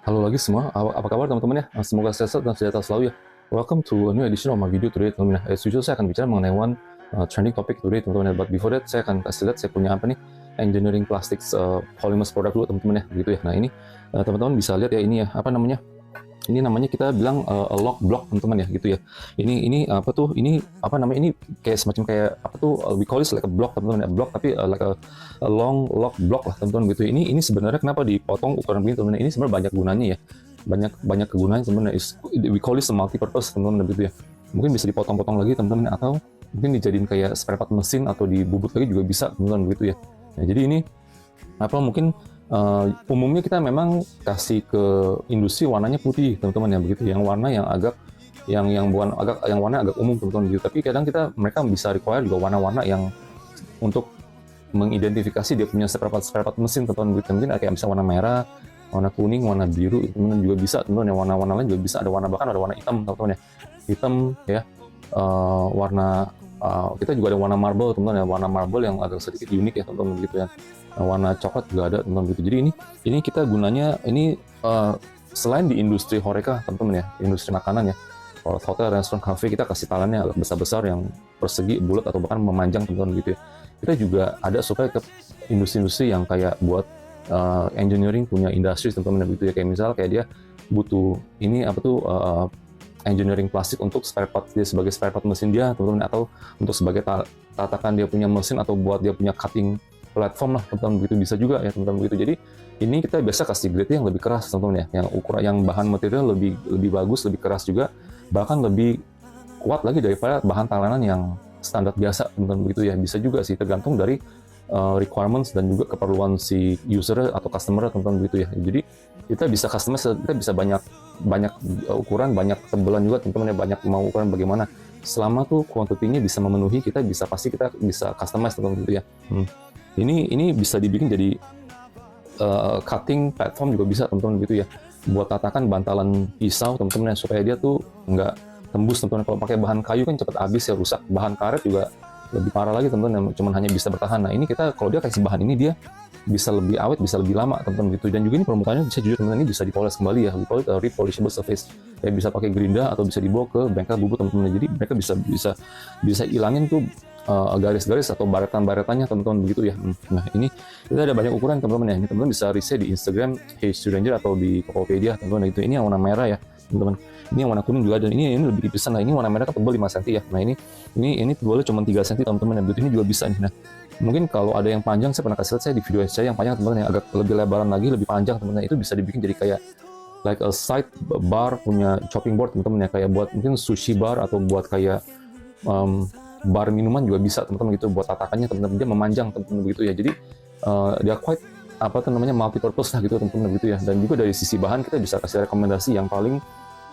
Halo lagi semua, apa kabar teman-teman ya? Semoga sehat dan sejahtera selalu ya. Welcome to a new edition of my video today teman-teman ya. As usual saya akan bicara mengenai one trending topic today teman-teman ya. But before that saya akan kasih lihat saya punya apa nih, engineering plastics polymers product dulu teman-teman ya, begitu ya. Nah ini teman-teman bisa lihat ya, ini ya, apa namanya? Ini namanya kita bilang a lock block teman-teman ya, gitu ya. Ini apa tuh? Ini apa namanya? Ini kayak semacam kayak apa tuh? We call it like a block teman-teman ya, block tapi like a long lock block lah teman-teman gitu. Ini sebenarnya kenapa dipotong ukuran begini teman-teman? Ini sebenarnya banyak gunanya ya, banyak banyak kegunaannya teman-teman. We call it multi purpose teman-teman gitu ya. Mungkin bisa dipotong-potong lagi teman-teman, atau mungkin dijadiin kayak spare part mesin atau dibubut lagi juga bisa teman-teman gitu ya. Nah, jadi ini apa mungkin umumnya kita memang kasih ke industri warnanya putih teman-teman ya, begitu, yang warna yang agak yang bukan agak yang warna agak umum teman-teman gitu. Tapi kadang mereka bisa require juga warna-warna yang untuk mengidentifikasi dia punya spare part mesin teman-teman gitu. Mungkin kayak misalnya warna merah, warna kuning, warna biru teman-teman juga bisa teman-teman ya. Warna-warna lain juga bisa, ada warna, bahkan ada warna hitam teman-teman ya, hitam ya. Warna kita juga ada warna marble teman-teman ya, warna marble yang agak sedikit unik ya teman-teman gitu ya. Warna coklat juga ada teman-teman gitu. Jadi ini kita gunanya ini selain di industri horeca teman-teman ya, industri makanan ya. Kalau hotel, restoran, cafe kita kasih talannya agak besar-besar yang persegi, bulat atau bahkan memanjang teman-teman gitu ya. Kita juga ada supaya ke industri-industri yang kayak buat engineering punya industri teman-teman gitu ya. Kayak misal kayak dia butuh ini apa tuh engineering plastik untuk spare part dia, sebagai spare part mesin dia teman-teman, atau untuk sebagai tatakan dia punya mesin, atau buat dia punya cutting platform lah teman-teman begitu, bisa juga ya teman-teman begitu. Jadi ini kita biasa kasih grade yang lebih keras teman-teman ya, yang ukuran, yang bahan material lebih bagus, lebih keras juga, bahkan lebih kuat lagi daripada bahan talanan yang standar biasa teman-teman begitu ya. Bisa juga sih, tergantung dari requirements dan juga keperluan si user atau customer teman-teman begitu ya. Jadi kita bisa customize, kita bisa banyak ukuran, banyak tebalan juga teman-teman ya, banyak mau ukuran bagaimana, selama tuh kuantitinya bisa memenuhi, kita bisa pasti kita bisa customize teman-teman gitu ya. Ini bisa dibikin jadi cutting platform juga bisa teman-teman gitu ya, buat tatakan bantalan pisau teman-teman ya, supaya dia tuh nggak tembus teman-teman. Kalau pakai bahan kayu kan cepat habis ya, rusak. Bahan karet juga lebih parah lagi teman-teman, yang cuman hanya bisa bertahan. Nah ini kita kalau dia kasih bahan ini, dia bisa lebih awet, bisa lebih lama teman-teman gitu. Dan juga ini permukaannya bisa, jujur teman-teman, ini bisa dipoles kembali ya, we call it a repolishable surface. Kayak bisa pakai gerinda atau bisa dibawa ke bengkel bubut teman-teman. Jadi mereka bisa ilangin tuh garis-garis atau baretan-baretannya teman-teman begitu ya. Nah ini kita ada banyak ukuran teman-teman ya. Ini teman-teman bisa riset di Instagram H2 Ranger atau di Tokopedia teman-teman gitu. Ini yang warna merah ya teman-teman. Ini yang warna kuning juga, dan ini lebih tipisan. Nah ini warna merah kan tebal 5 cm ya. Nah ini tebalnya cuma 3 cm teman-teman ya. Begitu ini juga bisa nih. Nah mungkin kalau ada yang panjang, saya pernah kasih lihat saya di video saya yang panjang teman-teman, yang agak lebih lebaran lagi, lebih panjang teman-teman, itu bisa dibikin jadi kayak like a side bar, punya chopping board teman-teman ya, kayak buat mungkin sushi bar, atau buat kayak bar minuman juga bisa teman-teman gitu, buat tatakannya teman-teman, dia memanjang teman-teman begitu ya. Jadi dia quite apa tuh namanya, multi purpose lah gitu teman-teman begitu ya. Dan juga dari sisi bahan kita bisa kasih rekomendasi yang paling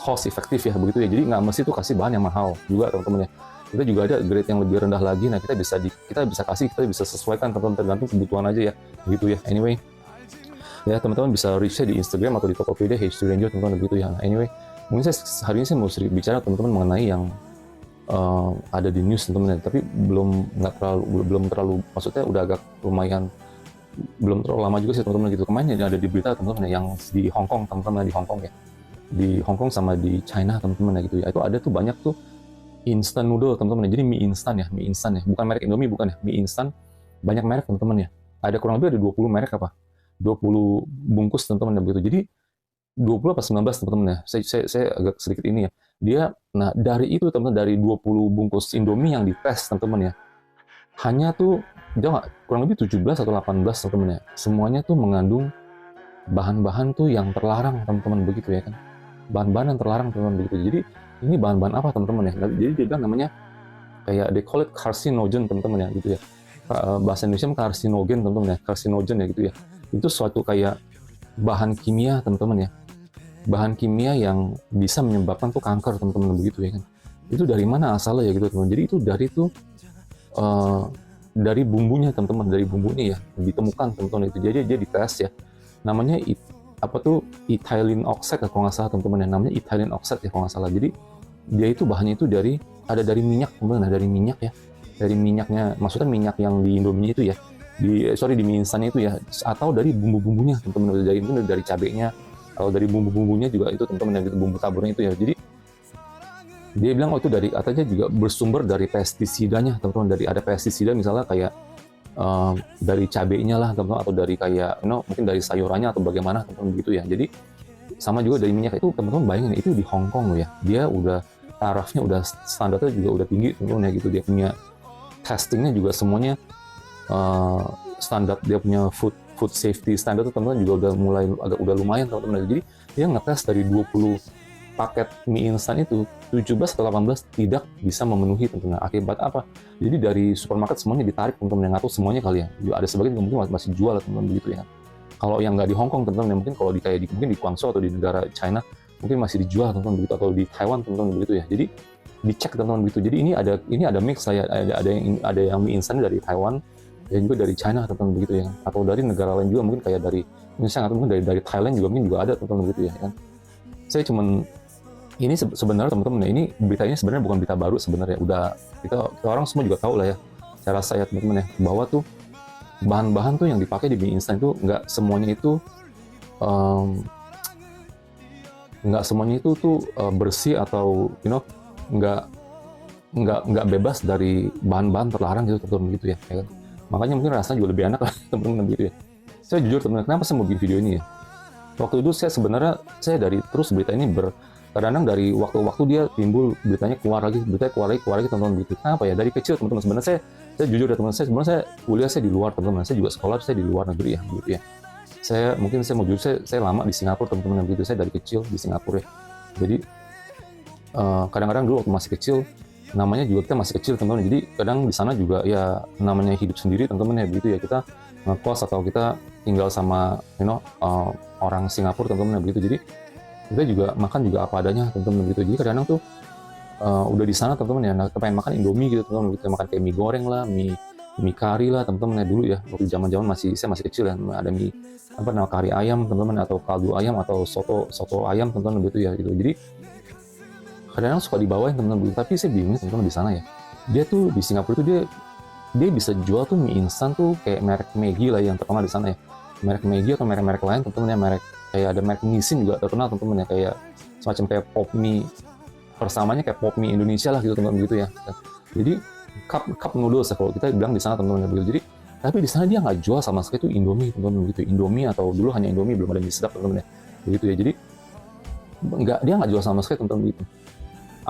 cost efektif ya begitu ya. Jadi nggak mesti tuh kasih bahan yang mahal juga teman-teman ya. Kita juga ada grade yang lebih rendah lagi. Nah kita bisa sesuaikan teman-teman, tergantung kebutuhan aja ya begitu ya. Anyway ya, teman-teman bisa reach di Instagram atau di Tokopedia H2 Ranger teman-teman begitu ya. Nah, anyway mungkin hari ini saya mau sedikit bicara teman-teman mengenai yang ada di news teman-teman, tapi belum terlalu, maksudnya udah agak lumayan, belum terlalu lama juga sih teman-teman gitu. Kemarin yang ada di berita teman-teman yang di Hong Kong teman-teman, di Hong Kong ya, di Hong Kong sama di China teman-teman ya gitu ya. Itu ada tuh banyak tuh instant noodle teman-teman. Jadi mie instan ya, bukan merek Indomie, bukan ya, mie instan, banyak merek teman-teman ya. Ada kurang lebih ada 20 merek apa, 20 bungkus teman-teman ya begitu. Jadi 20 apa 19 teman-teman ya, saya agak sedikit ini ya. Nah dari itu teman-teman, dari 20 bungkus Indomie yang dites teman-teman ya, hanya tuh kurang lebih 17 atau 18 teman-teman ya, semuanya tuh mengandung bahan-bahan tuh yang terlarang teman-teman begitu ya kan, bahan-bahan yang terlarang teman-teman begitu. Jadi ini bahan-bahan apa teman-teman ya, jadi dia bilang namanya kayak they call it carcinogen teman-teman ya gitu ya. Bahasa Indonesia karsinogen teman-teman ya, karsinogen ya gitu ya. Itu suatu kayak bahan kimia teman-teman ya, bahan kimia yang bisa menyebabkan tuh kanker teman-teman begitu ya kan. Itu dari mana asalnya ya gitu teman. Jadi itu dari bumbunya teman-teman, dari bumbunya ya ditemukan teman-teman itu. Jadi dia dites ya, namanya ethylene oxide kalau nggak salah teman-teman ya, namanya ethylene oxide ya kalau nggak salah. Jadi dia itu bahannya itu dari minyak teman-teman. Nah dari minyak ya, dari minyaknya, maksudnya minyak yang di Indomie itu ya, di mie instannya itu ya, atau dari bumbu-bumbunya teman-teman, dari cabenya, Kalau dari bumbu-bumbunya juga itu teman-teman, yang gitu, bumbu taburnya itu ya. Jadi dia bilang itu dari katanya juga bersumber dari pestisidanya teman-teman, dari ada pestisida misalnya kayak dari cabenya lah teman-teman, atau dari kayak mungkin dari sayurannya atau bagaimana teman-teman begitu ya. Jadi sama juga dari minyak itu teman-teman, bayangin itu di Hong Kong loh ya, dia udah tarafnya udah standarnya juga udah tinggi teman-teman ya gitu, dia punya testingnya juga semuanya standar, dia punya food safety standard itu teman-teman juga udah mulai udah lumayan teman-teman. Jadi dia ngetes dari 20 paket mie instan itu 17 atau 18 tidak bisa memenuhi teman-teman. Akibat apa? Jadi dari supermarket semuanya ditarik teman-teman, yang ngatur semuanya kali ya. Ada sebagian mungkin masih jual teman-teman begitu ya. Kalau yang nggak di Hong Kong teman-teman, mungkin kalau di kayak mungkin di Guangzhou atau di negara China mungkin masih dijual teman-teman begitu, atau di Taiwan teman-teman begitu ya. Jadi dicek teman-teman begitu. Jadi ini ada mix saya, ada yang mie instan dari Taiwan dan juga dari China teman-teman begitu ya. Atau dari negara lain juga, mungkin kayak dari misalnya mungkin dari Thailand juga mungkin juga ada teman-teman begitu ya kan. Saya cuman ini sebenarnya teman-teman ya, ini beritanya sebenarnya bukan berita baru sebenarnya, udah kita orang semua juga tahu lah ya, cara saya teman-teman ya, bahwa tuh bahan-bahan tuh yang dipakai di mie instan itu nggak semuanya itu tuh bersih atau nggak bebas dari bahan-bahan terlarang gitu teman-teman gitu ya kan. Makanya mungkin rasanya juga lebih enak lah teman-teman gitu ya. Saya jujur teman-teman, kenapa saya mau bikin video ini ya? Waktu itu sebenarnya dari terus berita ini kadang-kadang dari waktu-waktu dia timbul beritanya keluar lagi teman-teman begitu. Kenapa ya? Dari kecil teman-teman, sebenarnya saya jujur ya teman-teman, sebenarnya saya kuliah saya di luar teman-teman, saya juga sekolah saya di luar negeri ya begitu ya. Saya mau jujur, saya lama di Singapura teman-teman begitu, saya dari kecil di Singapura ya. Jadi kadang-kadang dulu waktu masih kecil, namanya juga kita masih kecil teman-teman, jadi kadang di sana juga ya namanya hidup sendiri teman-teman ya begitu ya, kita ngekos atau kita tinggal sama orang Singapura teman-teman ya begitu. Jadi kita juga makan juga apa adanya teman-teman begitu. Jadi kadang-kadang tuh udah di sana teman-teman ya, pengen makan Indomie gitu teman-teman, kita makan kayak mie goreng lah, mie kari lah teman-teman ya dulu ya, waktu zaman-zaman saya masih kecil ya, ada mie kari ayam teman-teman, atau kaldu ayam, atau soto ayam teman-teman gitu ya gitu. Jadi kadang-kadang suka dibawain teman-teman begitu, tapi saya bingung teman-teman di sana ya, dia tuh di Singapura tuh dia bisa jual tuh mie instan tuh kayak merek Maggi lah yang terkenal di sana ya, merek Maggi atau merek-merek lain teman-teman ya, merek kayak ada merek Nissin juga terkenal teman-teman ya, kayak semacam kayak pop mie, persamanya kayak pop mie Indonesia lah gitu teman-teman begitu ya. Jadi cup noodles ya kalau kita bilang di sana teman-teman begitu. Jadi tapi di sana dia nggak jual sama sekali itu Indomie teman-teman begitu, Indomie atau dulu hanya Indomie, belum ada mie sedap teman-teman ya begitu ya. Jadi dia nggak jual sama sekali teman-teman begitu.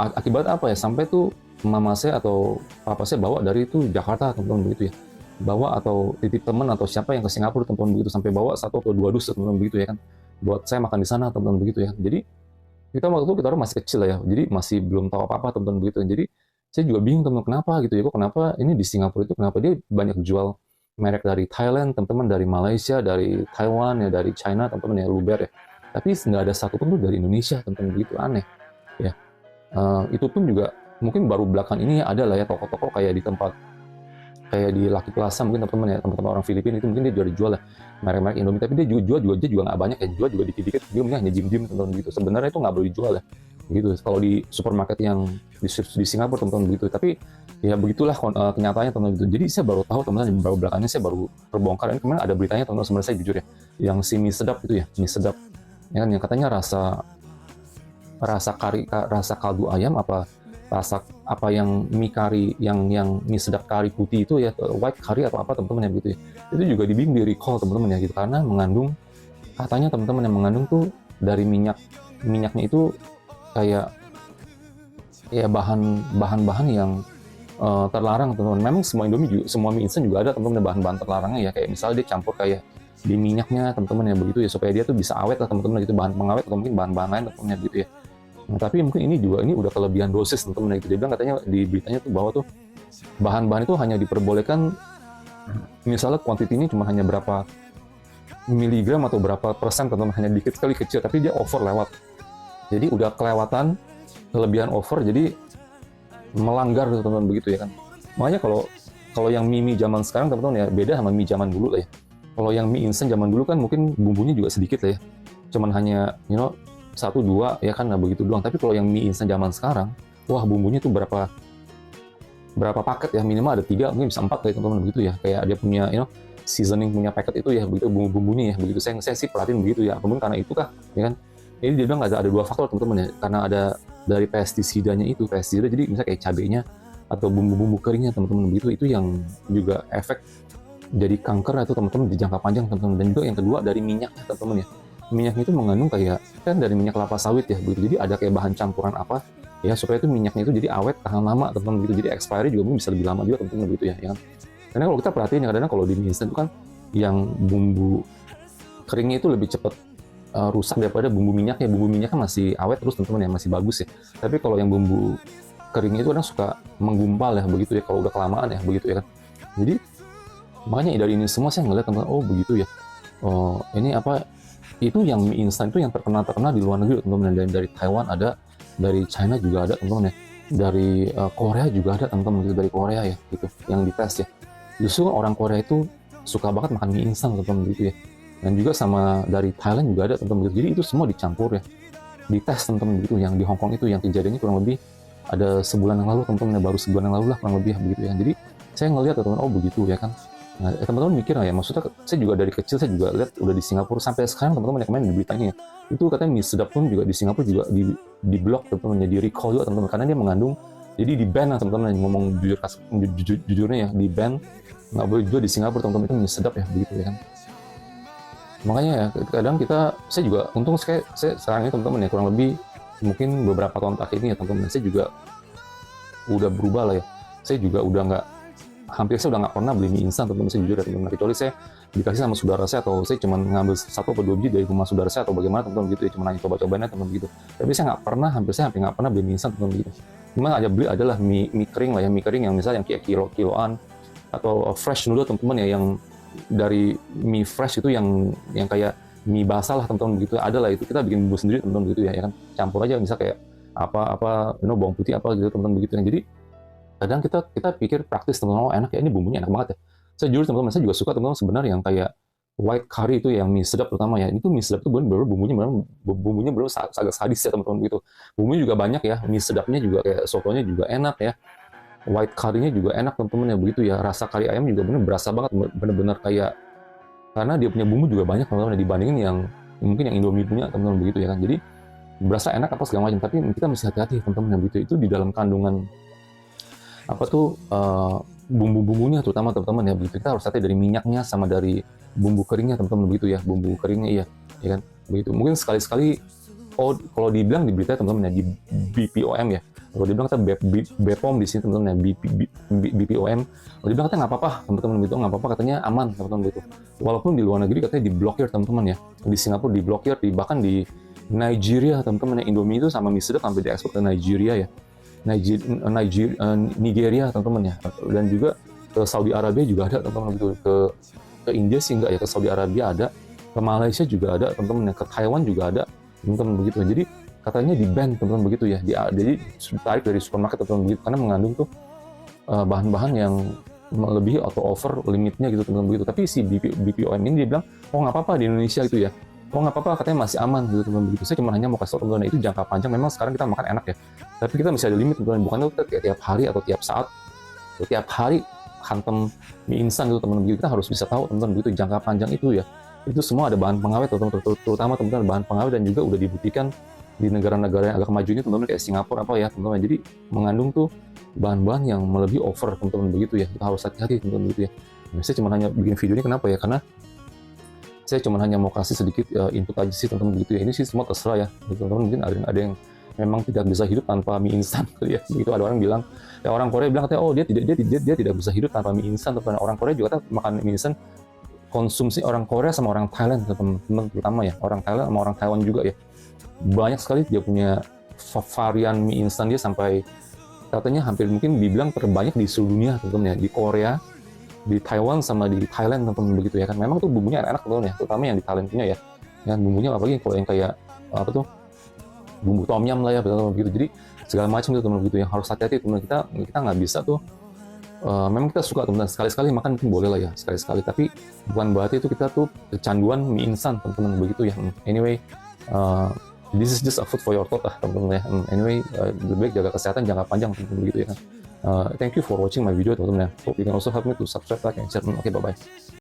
Akibat apa ya, sampai tuh mama saya atau papa saya bawa dari itu Jakarta teman-teman begitu ya, bawa atau titip teman atau siapa yang ke Singapura teman-teman begitu, sampai bawa 1 atau 2 dus teman-teman begitu ya kan, buat saya makan di sana teman-teman begitu ya. Jadi kita waktu itu orang masih kecil ya, jadi masih belum tahu apa-apa teman-teman begitu. Jadi saya juga bingung teman-teman, kenapa gitu ya, kok kenapa ini di Singapura itu kenapa dia banyak jual merek dari Thailand teman-teman, dari Malaysia, dari Taiwan ya, dari China teman-teman ya, luber ya, tapi nggak ada satupun tuh dari Indonesia teman-teman begitu, aneh ya. Itu pun juga mungkin baru belakang ini ada lah ya, toko-toko kayak di tempat kayak di Lucky Plaza mungkin teman-teman ya, teman-teman orang Filipina itu mungkin dia jual lah merek-merek Indomie, tapi dia jual juga nggak banyak ya, jual juga dikit-dikit, dia mungkin hanya dim-dim teman-teman begitu. Sebenarnya itu nggak boleh dijual ya gitu kalau di supermarket yang di Singapura teman-teman begitu. Tapi ya begitulah kenyataannya teman-teman gitu. Jadi saya baru tahu teman-teman, beberapa belakangnya saya baru terbongkar. Ini kemarin ada beritanya teman-teman, sebenarnya saya jujur ya, yang si mie sedap itu ya, mie sedap ya kan, yang katanya rasa kaldu ayam rasa apa yang mie kari yang mie sedap kari putih itu ya, white curry atau apa teman-teman ya gitu ya, itu juga di recall teman-teman ya gitu, karena mengandung, katanya teman-teman yang mengandung tuh dari minyaknya itu kayak ya bahan-bahan yang terlarang teman-teman. Memang semua Indomie juga, semua mie instan juga ada teman-teman bahan-bahan terlarangnya ya, kayak misalnya dia campur kayak di minyaknya teman-teman ya begitu ya, supaya dia tuh bisa awet lah teman-teman gitu, bahan pengawet atau mungkin bahan-bahan lain teman-teman ya gitu ya. Nah, tapi mungkin ini udah kelebihan dosis teman-teman gitu. Dia bilang katanya di beritanya tuh bahwa tuh bahan-bahan itu hanya diperbolehkan, misalnya kuantitinya cuma hanya berapa miligram atau berapa persen teman-teman, hanya dikit sekali kecil, tapi dia over lewat. Jadi udah kelewatan, kelebihan over, jadi melanggar teman-teman begitu ya kan. Makanya kalau yang mie zaman sekarang teman-teman ya beda sama mie zaman dulu lah ya. Kalau yang mie instan zaman dulu kan mungkin bumbunya juga sedikit lah ya, cuman hanya 1-2 ya kan, nah begitu doang. Tapi kalau yang mie instan zaman sekarang, wah bumbunya tuh berapa paket ya, minimal ada 3 mungkin bisa 4 kayak teman-teman begitu ya, kayak dia punya seasoning punya paket itu ya begitu, bumbu-bumbunya ya begitu. Saya sih perhatiin begitu ya, mungkin karena itu kah ya kan. Ini dia bilang ada 2 faktor teman-teman ya, karena ada dari pestisida jadi misalnya kayak cabenya atau bumbu-bumbu keringnya teman-teman begitu, itu yang juga efek jadi kanker atau teman-teman di jangka panjang teman-teman. Dan juga yang kedua dari minyaknya teman-teman ya, minyaknya itu mengandung kayak kan dari minyak kelapa sawit ya begitu, jadi ada kayak bahan campuran apa ya supaya itu minyaknya itu jadi awet tahan lama teman-teman begitu, jadi expiry juga bisa lebih lama juga teman-teman begitu ya kan. Karena kalau kita perhatiin kadang-kadang kalau di mie instan itu kan yang bumbu keringnya itu lebih cepat rusak daripada bumbu minyaknya. Bumbu minyaknya masih awet terus teman-teman ya, masih bagus ya. Tapi kalau yang bumbu keringnya itu kadang suka menggumpal ya begitu ya kalau udah kelamaan ya begitu ya kan. Jadi makanya dari ini semua saya ngeliat teman-teman, oh begitu ya. Oh ini apa itu yang mie instan itu yang terkenal di luar negeri teman-teman. Dari Taiwan ada, dari China juga ada teman-teman ya, dari Korea juga ada teman-teman gitu, dari Korea ya gitu yang dites ya. Justru orang Korea itu suka banget makan mie instan teman-teman gitu ya. Dan juga sama dari Thailand juga ada teman-teman gitu. Jadi itu semua dicampur ya, dites teman-teman gitu. Yang di Hong Kong itu yang kejadiannya kurang lebih ada sebulan yang lalu teman-teman, baru sebulan yang lalu lah kurang lebih begitu ya. Jadi saya ngelihat teman-teman, oh begitu ya kan. Nah teman-teman mikir ya, maksudnya saya juga dari kecil saya juga lihat udah di Singapura sampai sekarang teman-teman yang kemarin di beritanya ya, itu katanya mie sedap pun juga di Singapura juga di blok teman-teman, di recall juga teman-teman, karena dia mengandung, jadi di ban lah teman-teman, ngomong jujurnya ya, di ban, nggak boleh juga di Singapura teman-teman, itu mie sedap ya begitu ya kan. Makanya ya kadang saya juga untung saya sekarang ini teman-teman ya, kurang lebih mungkin beberapa tahun terakhir ini ya teman-teman, saya juga udah berubah lah ya. Saya juga udah nggak pernah beli mie instan teman-teman, saya jujur ya teman-teman, kecuali saya dikasih sama saudara saya atau saya cuma ngambil 1 atau 2 biji dari rumah saudara saya atau bagaimana teman-teman gitu ya, cuma hanya coba-cobainnya teman-teman gitu. Tapi saya hampir nggak pernah beli mie instan teman-teman gitu. Cuma aja beli adalah mie kering lah ya, mie kering yang misalnya yang kayak kiloan atau fresh noodle teman-teman ya, yang dari mie fresh itu yang kayak mie basah lah teman-teman begitu, ada lah itu kita bikin bumbu sendiri teman-teman gitu ya kan, campur aja misal kayak apa bawang putih apa gitu teman-teman begitu. Jadi kadang kita pikir praktis teman-teman, oh enak ya, ini bumbunya enak banget ya. Saya jujur teman-teman, saya juga suka teman-teman sebenarnya yang kayak white curry itu, yang mie sedap terutama ya, itu mie sedap itu benar-benar bumbunya benar agak sadis ya teman-teman gitu. Bumbunya juga banyak ya, mie sedapnya juga kayak sotonya juga enak ya, white curry-nya juga enak teman-teman ya begitu ya. Rasa kari ayam juga bener berasa banget, bener-bener kayak, karena dia punya bumbu juga banyak teman-teman dibandingin yang mungkin yang Indomie punya teman-teman begitu ya kan. Jadi berasa enak apa segala macam, tapi kita mesti hati-hati teman-teman ya begitu. Itu di dalam kandungan apa tuh bumbu-bumbunya terutama teman-teman ya begitu. Kita harus hati dari minyaknya sama dari bumbu keringnya teman-teman begitu ya, bumbu keringnya iya ya kan begitu. Mungkin sekali-sekali kalau dibilang di berita teman-teman ya, di BPOM ya, kalau dibilang kata BPOM di sini teman-teman ya, BPOM, kalau dibilang katanya nggak apa-apa teman-teman gitu, nggak apa-apa katanya, aman teman-teman gitu. Walaupun di luar negeri katanya diblokir teman-teman ya, di Singapura diblokir, bahkan di Nigeria teman-teman ya, Indomie itu sama mie sedap sampai diekspor ke Nigeria ya, Nigeria teman-teman ya, dan juga ke Saudi Arabia juga ada teman-teman gitu, ke India sih enggak ya, ke Saudi Arabia ada, ke Malaysia juga ada teman-teman ya, ke Taiwan juga ada teman-teman begitu. Jadi katanya di ban teman-teman begitu ya, jadi ditarik dari supermarket teman-teman begitu, karena mengandung tuh bahan-bahan yang melebihi atau over limitnya gitu teman-teman begitu. Tapi si BPOM ini dia bilang, oh nggak apa-apa di Indonesia gitu ya, oh nggak apa-apa katanya masih aman gitu teman-teman begitu. Saya cuma hanya mau kasih tahu teman-teman, itu jangka panjang memang sekarang kita makan enak ya, tapi kita masih ada limit teman-teman, bukan kita kayak tiap hari atau tiap saat atau tiap hari hantam mie instan gitu teman-teman begitu. Kita harus bisa tahu teman-teman begitu, jangka panjang itu ya, itu semua ada bahan pengawet terutama teman-teman, bahan pengawet, dan juga udah dibuktikan di negara-negara yang agak maju ini teman-teman, kayak Singapura apa ya teman-teman. Jadi mengandung tuh bahan-bahan yang melebihi over teman-teman begitu ya, kita harus hati-hati teman-teman begitu ya. Nah, saya cuma hanya bikin video ini kenapa ya, karena saya cuma hanya mau kasih sedikit input aja sih teman-teman begitu ya. Ini sih semua terserah ya teman-teman, mungkin ada yang memang tidak bisa hidup tanpa mie instan ya begitu. Ada orang bilang ya, orang Korea bilang katanya, oh dia tidak bisa hidup tanpa mie instan teman-teman. Orang Korea juga kan makan mie instan, konsumsi orang Korea sama orang Thailand teman-teman, terutama ya orang Thailand sama orang Taiwan juga ya, banyak sekali dia punya varian mie instan. Dia sampai katanya hampir mungkin dibilang terbanyak di seluruh dunia teman-teman ya, di Korea, di Taiwan sama di Thailand teman-teman begitu ya kan. Memang tuh bumbunya enak-enak teman-teman ya, terutama yang di Thailand punya ya, yang bumbunya apalagi kalau yang kayak apa tuh bumbu tom yum lah ya teman-teman begitu. Jadi segala macam gitu teman-teman begitu, yang harus hati-hati teman-teman. Kita nggak bisa tuh memang kita suka teman-teman, sekali-sekali makan mungkin boleh lah ya, sekali-sekali, tapi bukan berarti itu kita tuh kecanduan mie instan teman-teman begitu ya. Anyway, this is just a food for your thought lah teman-teman ya. Anyway, lebih baik jaga kesehatan jangka panjang teman-teman begitu ya kan. Thank you for watching my video teman-teman ya. Hope you can also help me to subscribe, like, and share. Oke, bye-bye.